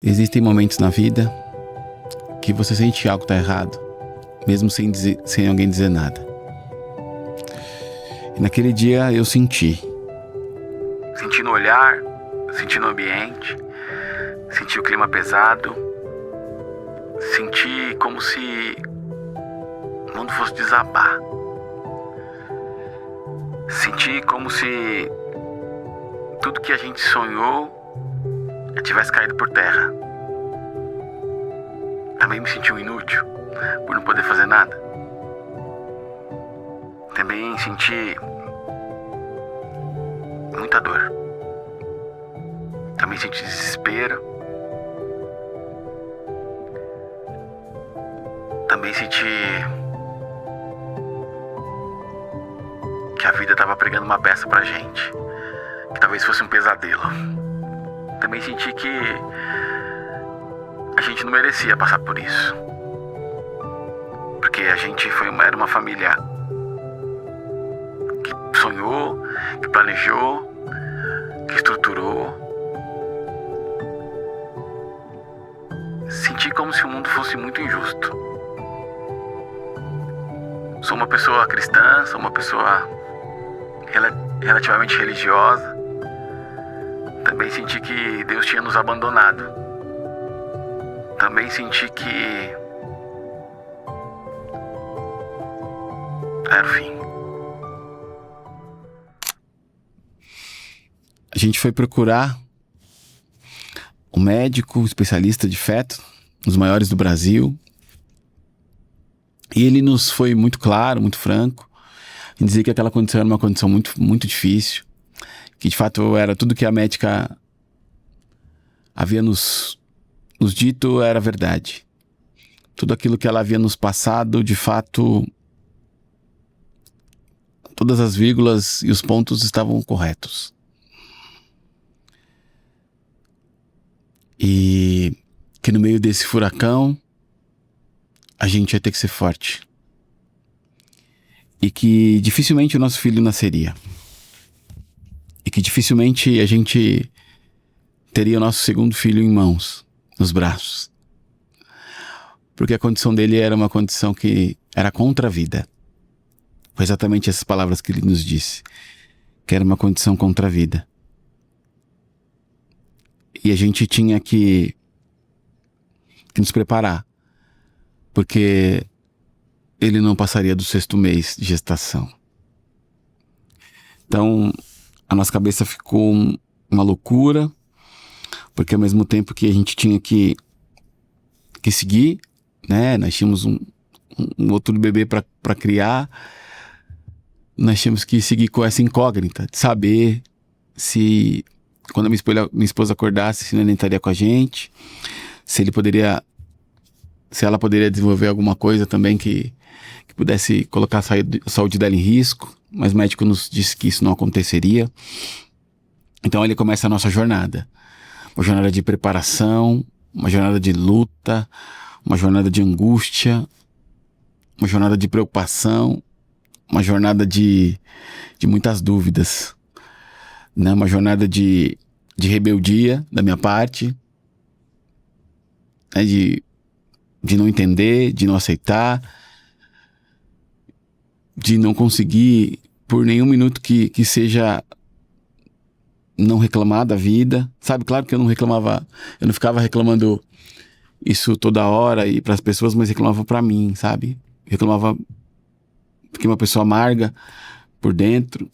Existem momentos na vida que você sente que algo está errado, mesmo sem alguém dizer nada. E naquele dia eu senti no olhar, senti no ambiente, senti o clima pesado, senti como se o mundo fosse desabar. Senti como se tudo que a gente sonhou tivesse caído por terra. Também me senti um inútil por não poder fazer nada. Também senti muita dor. Também senti desespero. Também senti que a vida estava pregando uma peça pra gente, que talvez fosse um pesadelo. Também senti que a gente não merecia passar por isso, porque a gente era uma família que sonhou, que planejou, que estruturou. Senti como se o mundo fosse muito injusto. Sou uma pessoa cristã, sou uma pessoa relativamente religiosa. Também senti que Deus tinha nos abandonado. Também senti que era o fim. A gente foi procurar um médico especialista de feto, um dos maiores do Brasil. E ele nos foi muito claro, muito franco, em dizer que aquela condição era uma condição muito, muito difícil, que de fato era tudo que a médica havia nos dito era verdade. Tudo aquilo que ela havia nos passado, de fato, todas as vírgulas e os pontos estavam corretos. E que no meio desse furacão a gente ia ter que ser forte. E que dificilmente o nosso filho nasceria. E que dificilmente a gente teria o nosso segundo filho em mãos, nos braços. Porque a condição dele era uma condição que era contra a vida. Foi exatamente essas palavras que ele nos disse. Que era uma condição contra a vida. E a gente tinha que nos preparar. Porque ele não passaria do 6º mês de gestação. Então, a nossa cabeça ficou uma loucura, porque ao mesmo tempo que a gente tinha que seguir, né? Nós tínhamos um outro bebê para criar, nós tínhamos que seguir com essa incógnita, de saber se, quando a minha esposa acordasse, se ele estaria com a gente, se ela poderia desenvolver alguma coisa também que pudesse colocar a saúde dela em risco, mas o médico nos disse que isso não aconteceria. Então ali começa a nossa jornada. Uma jornada de preparação, uma jornada de luta, uma jornada de angústia, uma jornada de preocupação, uma jornada de muitas dúvidas, né? Uma jornada de rebeldia da minha parte, né? De não entender, de não aceitar, de não conseguir por nenhum minuto que seja não reclamar da vida, sabe? Claro que eu não ficava reclamando isso toda hora e para as pessoas, mas reclamava para mim, sabe? Reclamava porque uma pessoa amarga por dentro,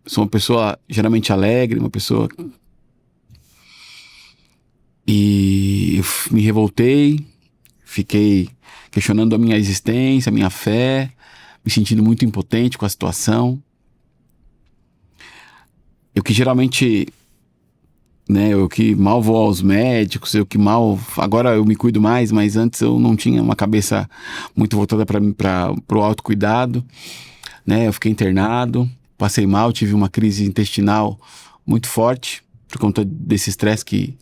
sou uma pessoa geralmente alegre, uma pessoa... E eu me revoltei, fiquei questionando a minha existência, a minha fé, me sentindo muito impotente com a situação. Eu que geralmente, né, eu que mal vou aos médicos, agora eu me cuido mais, mas antes eu não tinha uma cabeça muito voltada para o autocuidado, né? Eu fiquei internado, passei mal, tive uma crise intestinal muito forte por conta desse estresse que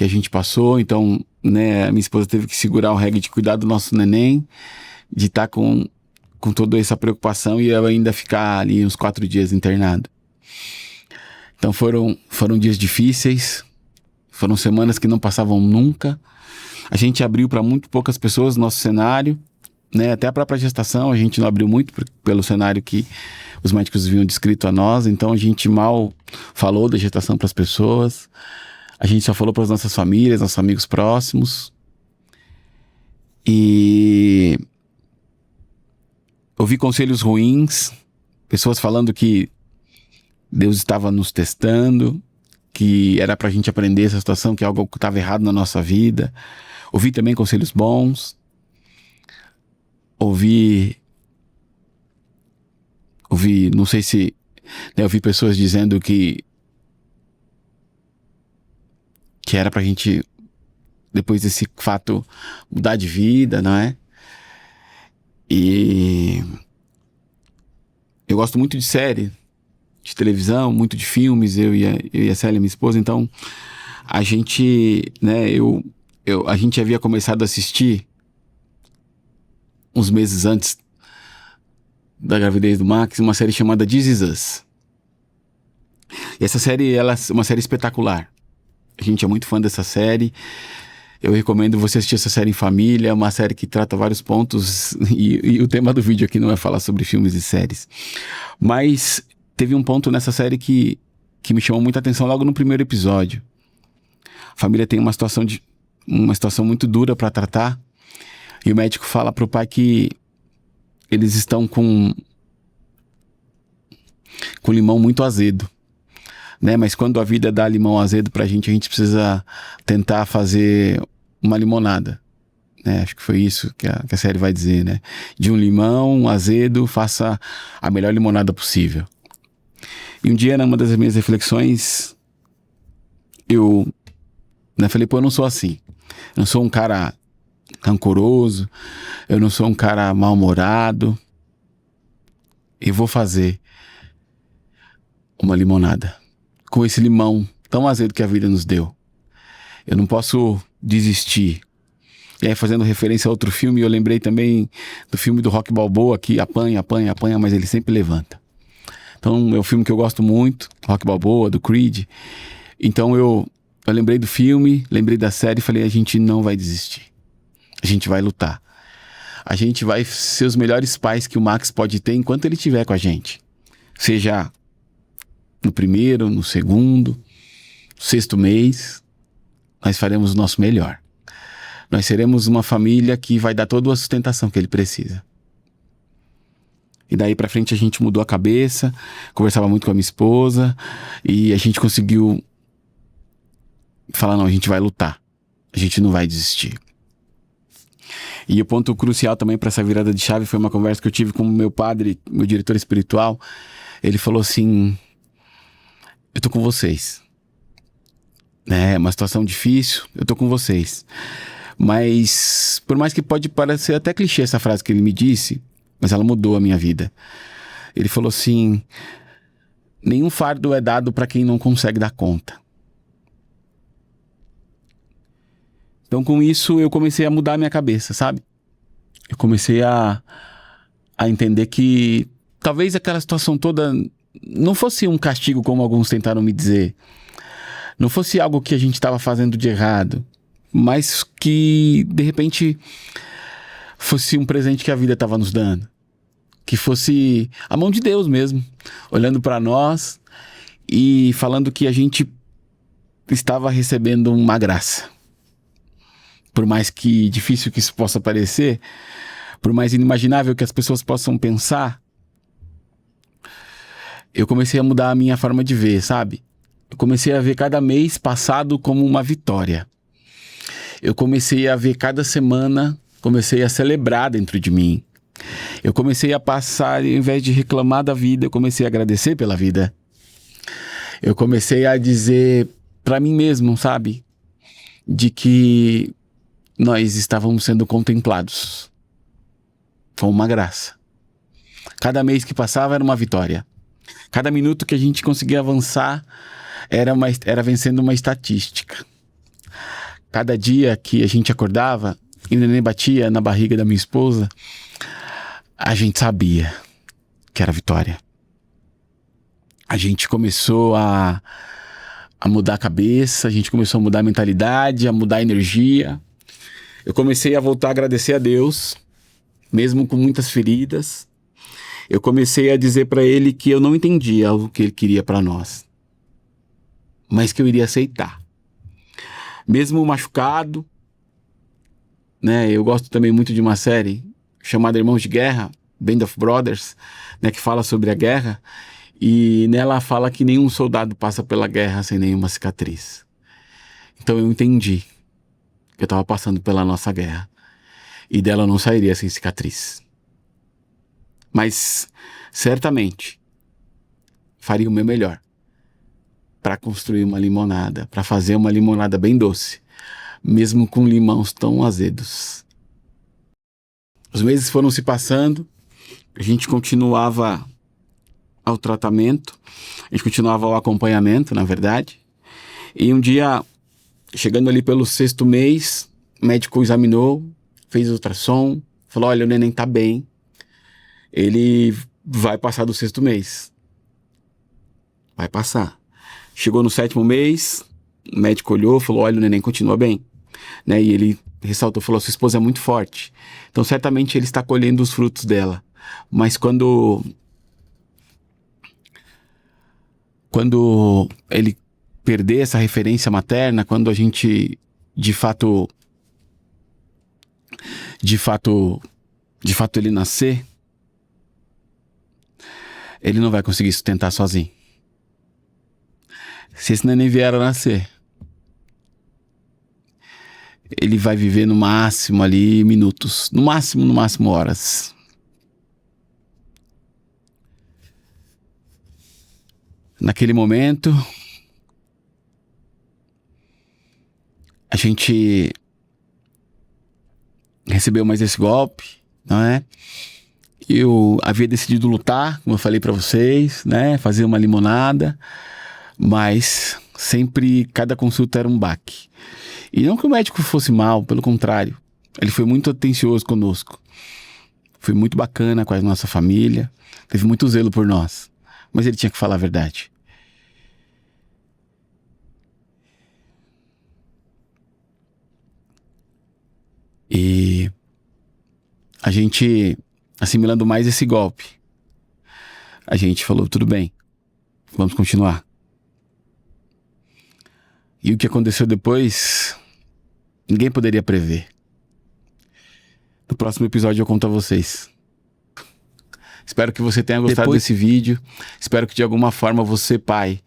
a gente passou. Então, né, a minha esposa teve que segurar o reggae de cuidar do nosso neném, de estar com toda essa preocupação e eu ainda ficar ali uns 4 dias internado. Então foram dias difíceis, Foram semanas que não passavam nunca. A gente abriu para muito poucas pessoas nosso cenário, né? Até a própria gestação a gente não abriu muito pelo cenário que os médicos haviam descrito a nós. Então a gente mal falou da gestação para as pessoas. A gente só falou para as nossas famílias, nossos amigos próximos. E ouvi conselhos ruins, pessoas falando que Deus estava nos testando, que era pra gente aprender essa situação, que algo estava errado na nossa vida. Ouvi também conselhos bons. Ouvi, não sei se, né, ouvi pessoas dizendo que era pra gente, depois desse fato, mudar de vida, não é? E eu gosto muito de série, de televisão, muito de filmes, eu e a Célia, minha esposa. Então a gente, né, a gente havia começado a assistir uns meses antes da gravidez do Max uma série chamada This Is Us. E essa série, ela é uma série espetacular. A gente é muito fã dessa série. Eu recomendo você assistir essa série em família. É uma série que trata vários pontos, e o tema do vídeo aqui não é falar sobre filmes e séries, mas teve um ponto nessa série que me chamou muita atenção logo no primeiro episódio. A família tem uma situação muito dura para tratar, e o médico fala pro pai que eles estão com limão muito azedo, né? Mas quando a vida dá limão azedo pra gente, a gente precisa tentar fazer uma limonada, né? Acho que foi isso que a série vai dizer, né? De um limão azedo, faça a melhor limonada possível. E um dia, numa das minhas reflexões, eu falei, pô, eu não sou assim. Eu não sou um cara rancoroso, eu não sou um cara mal-humorado. Eu vou fazer uma limonada com esse limão tão azedo que a vida nos deu. Eu não posso desistir. E aí, fazendo referência a outro filme, eu lembrei também do filme do Rocky Balboa, que apanha, mas ele sempre levanta. Então, é um filme que eu gosto muito, Rocky Balboa, do Creed. Então, eu lembrei do filme, lembrei da série e falei, a gente não vai desistir. A gente vai lutar. A gente vai ser os melhores pais que o Max pode ter enquanto ele estiver com a gente. Seja no primeiro, no segundo, no sexto mês, nós faremos o nosso melhor. Nós seremos uma família que vai dar toda a sustentação que ele precisa. E daí pra frente a gente mudou a cabeça, conversava muito com a minha esposa, e a gente conseguiu falar, não, a gente vai lutar. A gente não vai desistir. E o ponto crucial também para essa virada de chave foi uma conversa que eu tive com o meu padre, meu diretor espiritual. Ele falou assim, eu tô com vocês. É uma situação difícil, eu tô com vocês. Mas, por mais que pode parecer até clichê essa frase que ele me disse, mas ela mudou a minha vida. Ele falou assim, nenhum fardo é dado para quem não consegue dar conta. Então, com isso, eu comecei a mudar a minha cabeça, sabe? Eu comecei a entender que talvez aquela situação toda não fosse um castigo, como alguns tentaram me dizer. Não fosse algo que a gente estava fazendo de errado, mas que, de repente, fosse um presente que a vida estava nos dando. Que fosse a mão de Deus mesmo, olhando para nós e falando que a gente estava recebendo uma graça. Por mais que difícil que isso possa parecer, por mais inimaginável que as pessoas possam pensar, eu comecei a mudar a minha forma de ver, sabe? Eu comecei a ver cada mês passado como uma vitória. Eu comecei a ver cada semana, comecei a celebrar dentro de mim. Eu comecei a passar, ao invés de reclamar da vida, eu comecei a agradecer pela vida. Eu comecei a dizer para mim mesmo, sabe? De que nós estávamos sendo contemplados com uma graça. Cada mês que passava era uma vitória. Cada minuto que a gente conseguia avançar era vencendo uma estatística. Cada dia que a gente acordava e o neném batia na barriga da minha esposa, a gente sabia que era vitória. A gente começou a a mudar a cabeça, a gente começou a mudar a mentalidade, a mudar a energia. Eu comecei a voltar a agradecer a Deus, mesmo com muitas feridas. Eu comecei a dizer para ele que eu não entendia o que ele queria para nós, mas que eu iria aceitar. Mesmo machucado, né? Eu gosto também muito de uma série chamada Irmãos de Guerra, Band of Brothers, né? Que fala sobre a guerra. E nela fala que nenhum soldado passa pela guerra sem nenhuma cicatriz. Então eu entendi que eu estava passando pela nossa guerra. E dela eu não sairia sem cicatriz. Mas certamente faria o meu melhor para construir uma limonada, para fazer uma limonada bem doce, mesmo com limões tão azedos. Os meses foram se passando, a gente continuava ao tratamento, a gente continuava ao acompanhamento, na verdade. E um dia, chegando ali pelo 6º mês, o médico examinou, fez ultrassom, falou: olha, o neném tá bem, ele vai passar do 6º mês. Vai passar. Chegou no 7º mês, o médico olhou, falou: olha, o neném continua bem. Né? E ele ressaltou, falou: sua esposa é muito forte, então certamente ele está colhendo os frutos dela. Mas quando ele perder essa referência materna, quando a gente de fato ele nascer, ele não vai conseguir sustentar sozinho. Se esse neném vier a nascer, ele vai viver no máximo ali minutos, no máximo horas. Naquele momento, a gente recebeu mais esse golpe, não é? Eu havia decidido lutar, como eu falei para vocês, né? Fazer uma limonada, mas sempre cada consulta era um baque. E não que o médico fosse mal, pelo contrário, ele foi muito atencioso conosco. Foi muito bacana com a nossa família, teve muito zelo por nós, mas ele tinha que falar a verdade. E a gente, assimilando mais esse golpe, a gente falou: tudo bem, vamos continuar. E o que aconteceu depois, ninguém poderia prever. No próximo episódio eu conto a vocês. Espero que você tenha gostado desse vídeo. Espero que de alguma forma você, pai,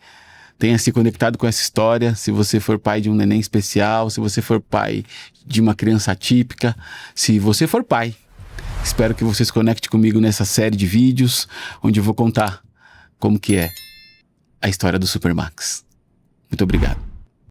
tenha se conectado com essa história. Se você for pai de um neném especial, se você for pai de uma criança atípica, se você for pai, espero que você se conecte comigo nessa série de vídeos, onde eu vou contar como que é a história do Super Max. Muito obrigado.